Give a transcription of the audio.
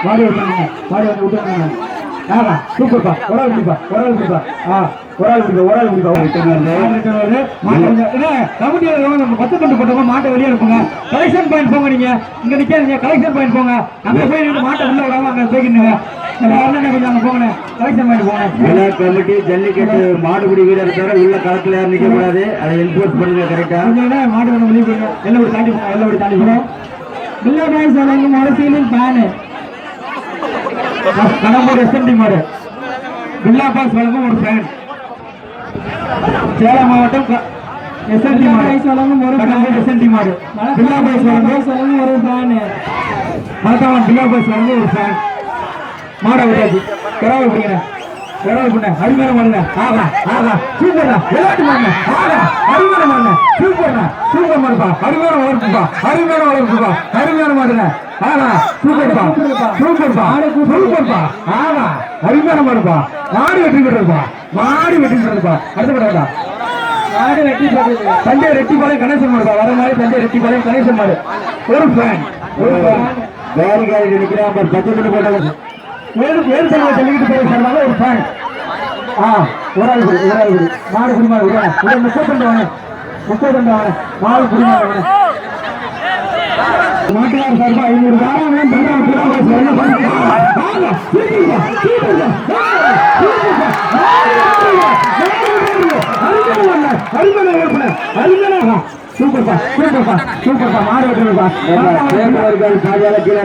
மாடு விட்டுருங்க. சூப்பர்ப்பா. ஒரு ஆள் பிடிப்பா. மாட்டை வெளியே இருப்போங்க. கலெக்ஷன் பாயிண்ட் போங்க. நீங்க இங்க நிக்காதீங்க. கலெக்ஷன் பாயிண்ட் போங்க. அங்க போய் நீங்க மாட்டை உள்ள விடாம அங்க போய்க்கிங்க. கொஞ்சம் அங்க போங்க. கலெக்ஷன் பாயிண்ட் போங்க. கமிட்டி ஜல்லிக்கட்டு மாடுபிடி வீரர் தவிர உள்ள களத்துல யாரும் நிக்க கூடாது. அதை என்ஃபோர்ஸ் பண்ணுங்க கரெக்டா. மாடு வந்து வெளியே போங்க. எல்லாம் தாண்டி போங்க. எல்லாம் தாண்டி போங்க. பில்லா பாய்ஸ் வழங்கும் ஒரு சீலிங் ஃபேன். கடம்பூர் எஸ்என்டி மாடு. பில்லா பாய்ஸ் வழங்கும் ஒரு ஃபேன். சேலம் மாவட்டம் எஸ்என்டி மாடு வழங்கும் ஒரு எஸ்என்டி மாடு. பில்லா பாய்ஸ் வழங்கும் ஒரு ஃபேன். மரத்தாவன் பில்லா பாய்ஸ் வழங்கும் ஒரு ஃபேன். மாடை விட்டாச்சு. கிராவை பிடிக்கிறேன். அருமையான மாடுங்க. சூப்பர்டா. விளையாட்டு மாடுங்க. அருமையான மாடுங்க. சூப்பர்டா. சூப்பர் மாடுப்பா. அருமையான வளர்ப்புப்பா. அருமையான மாடுங்க. சூப்பர்ப்பா. அருமையான மாடுப்பா. மாடு வெற்றி பெற்றதுப்பா. அடுத்த படா மாடு வெற்றி பெற்றது. தஞ்சை ரெட்டிப்பாளையம் கணேசன் மாடுப்பா. வர மாதிரி தஞ்சை ரெட்டிப்பாளையம் கணேசன் மாடு. ஒரு ஃபேன். வேலைக்காரி நிற்கிறான். 10 மணி போட்டாங்க. வேறு சொல்லிக்கிட்டு போய் சொன்னாலும் ஒரு ஃபேன். ஒரு ஆள் மாடு குடிமாடு 32 மாடு குடிமாடு. மாட்டுக்கார சார்பா 500 சூப்பர்ப்பா. மாடு வெட்டுப்பா.